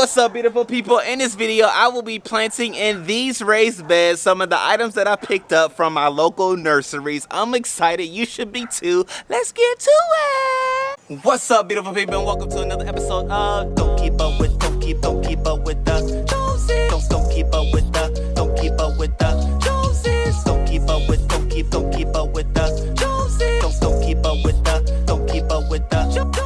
What's up, beautiful people? In this video I will be planting in these raised beds some of the items that I picked up from my local nurseries. I'm excited, you should be too. Let's get to it. What's up, beautiful people, and welcome to another episode of Don't Keep Up With the Joneses. Don't keep up with the Joneses. Don't keep up with the Joneses. Don't keep up with the Joneses. Don't keep up with the Joneses.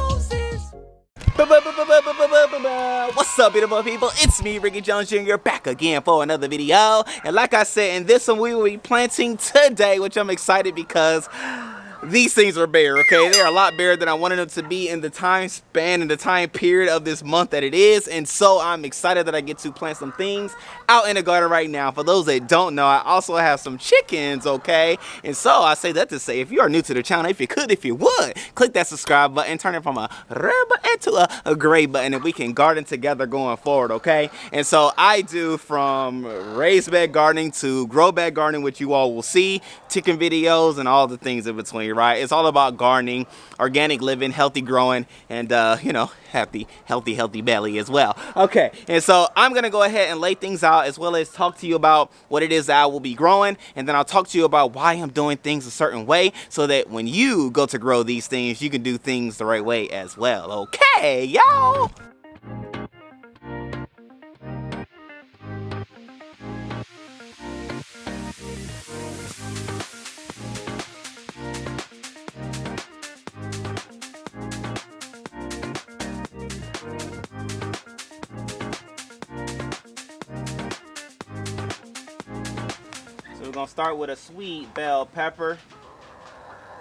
What's up, beautiful people? It's me, Ricky Jones Jr., back again for another video. And like I said, in this one we will be planting today, which I'm excited because these things are bare, okay? They're a lot bigger than I wanted them to be in the time span and the time period of this month that it is. And so I'm excited that I get to plant some things out in the garden right now. For those that don't know, I also have some chickens, okay? And so I say that to say, if you are new to the channel, if you would, click that subscribe button, turn it from a red button to a gray button, and we can garden together going forward, okay? And so I do from raised bed gardening to grow bed gardening, which you all will see, chicken videos, and all the things in between. Right? It's all about gardening, organic living, healthy growing, and you know, healthy belly as well. Okay, and so I'm gonna go ahead and lay things out, as well as talk to you about what it is that I will be growing, and then I'll talk to you about why I'm doing things a certain way, so that when you go to grow these things, you can do things the right way as well. Okay, y'all. We're gonna start with a sweet bell pepper,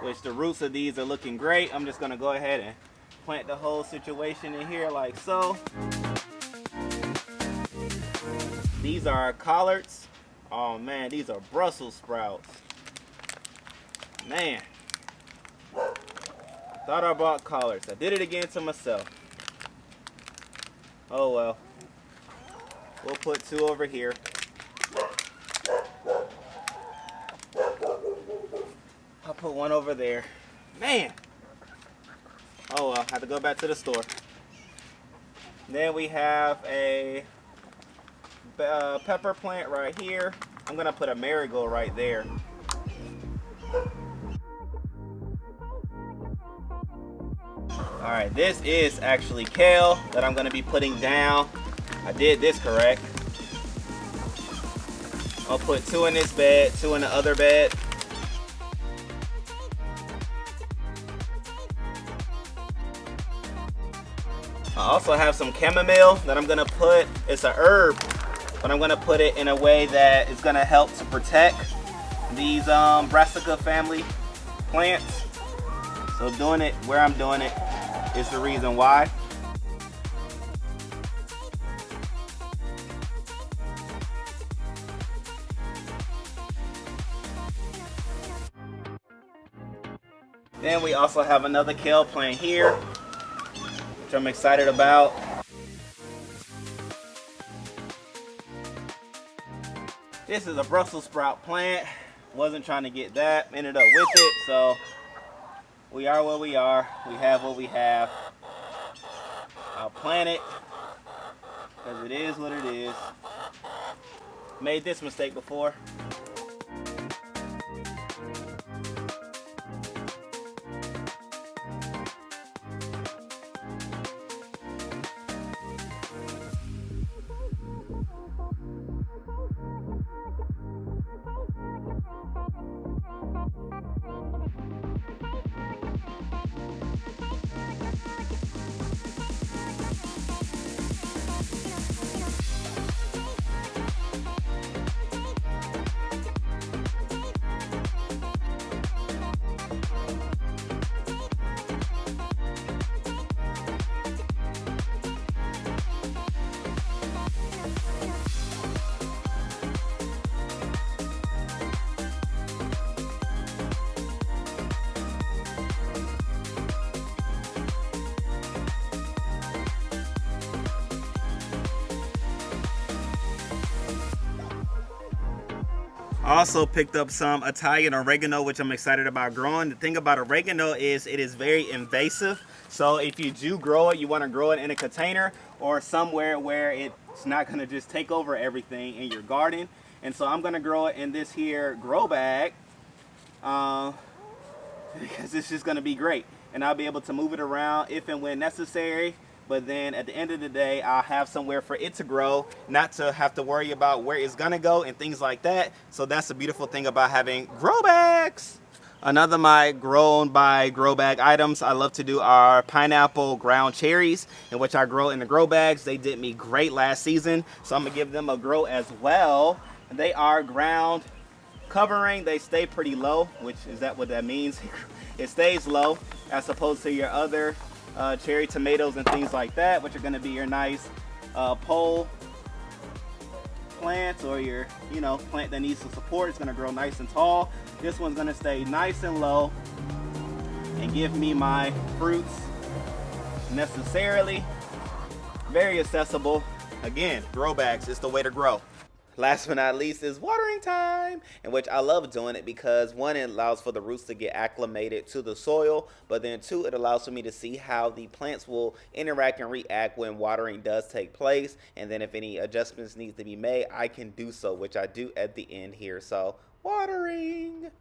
which the roots of these are looking great. I'm just gonna go ahead and plant the whole situation in here like so. These are collards. Oh man, these are Brussels sprouts. Man, thought I bought collards. I did it again to myself. Oh well. We'll put two over here. I'll put one over there. Man! Oh well, I have to go back to the store. Then we have a pepper plant right here. I'm gonna put a marigold right there. Alright, this is actually kale that I'm gonna be putting down. I did this correct. I'll put two in this bed, two in the other bed. I also have some chamomile that I'm gonna put. It's an herb, but I'm gonna put it in a way that is gonna help to protect these Brassica family plants. So doing it where I'm doing it is the reason why. Then we also have another kale plant here, which I'm excited about. This is a Brussels sprout plant. Wasn't trying to get that, ended up with it, so we are where we are. We have what we have. I'll plant it, because it is what it is. Made this mistake before. I also picked up some Italian oregano, which I'm excited about growing. The thing about oregano is it is very invasive. So if you do grow it, you want to grow it in a container or somewhere where it's not going to just take over everything in your garden. And so I'm going to grow it in this here grow bag because it's just going to be great. And I'll be able to move it around if and when necessary. But then at the end of the day, I'll have somewhere for it to grow, not to have to worry about where it's gonna go and things like that. So that's the beautiful thing about having grow bags. Another of my grown by grow bag items I love to do are pineapple ground cherries, in which I grow in the grow bags. They did me great last season, so I'm gonna give them a grow as well. They are ground covering. They stay pretty low, which is that what that means? It stays low as opposed to your other cherry tomatoes and things like that, which are going to be your nice pole plants, or your plant that needs some support. It's going to grow nice and tall. This one's going to stay nice and low and give me my fruits necessarily. Very accessible. Again, grow bags is the way to grow. Last but not least is watering time, in which I love doing it because one, it allows for the roots to get acclimated to the soil, but then two, it allows for me to see how the plants will interact and react when watering does take place. And then if any adjustments need to be made, I can do so, which I do at the end here. So watering.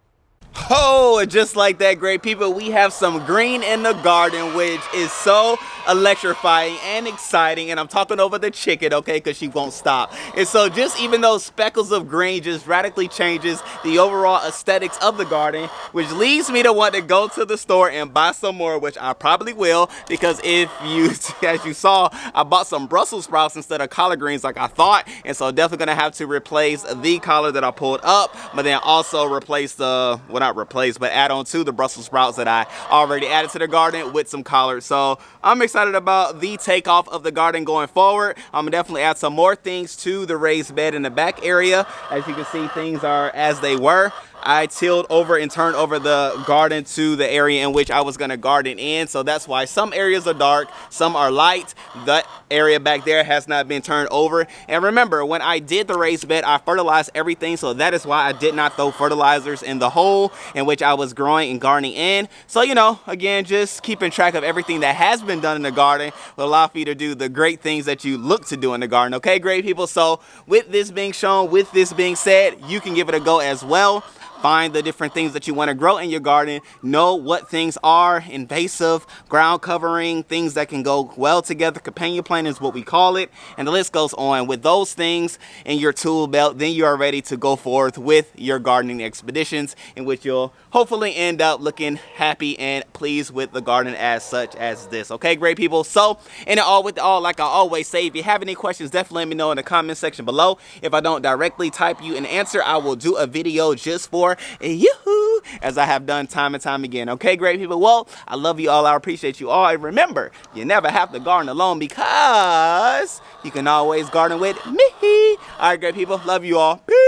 Oh, just like that, great people, we have some green in the garden, which is so electrifying and exciting. And I'm talking over the chicken, okay, because she won't stop. And so just even those speckles of green just radically changes the overall aesthetics of the garden, which leads me to want to go to the store and buy some more, which I probably will, because if you, as you saw, I bought some Brussels sprouts instead of collard greens like I thought. And so definitely going to have to replace the collard that I pulled up, but then also replace the, well, not replace, but add on to the Brussels sprouts that I already added to the garden with some collards. So I'm excited about the takeoff of the garden going forward. I'm gonna definitely add some more things to the raised bed in the back area. As you can see, things are as they were. I tilled over and turned over the garden to the area in which I was going to garden in. So that's why some areas are dark, some are light. That area back there has not been turned over. And remember, when I did the raised bed, I fertilized everything. So that is why I did not throw fertilizers in the hole in which I was growing and gardening in. So, again, just keeping track of everything that has been done in the garden will allow for you to do the great things that you look to do in the garden. Okay, great people. So with this being shown, with this being said, you can give it a go as well. Find the different things that you want to grow in your garden. Know what things are invasive, ground covering, things that can go well together. Companion plant is what we call it. And the list goes on. With those things in your tool belt, then you are ready to go forth with your gardening expeditions, in which you'll hopefully end up looking happy and pleased with the garden as such as this. Okay, great people. So, in it all with all, like I always say, if you have any questions, definitely let me know in the comment section below. If I don't directly type you an answer, I will do a video just for you, as I have done time and time again. Okay, great people. Well, I love you all. I appreciate you all. And remember, you never have to garden alone, because you can always garden with me. All right, great people. Love you all. Peace.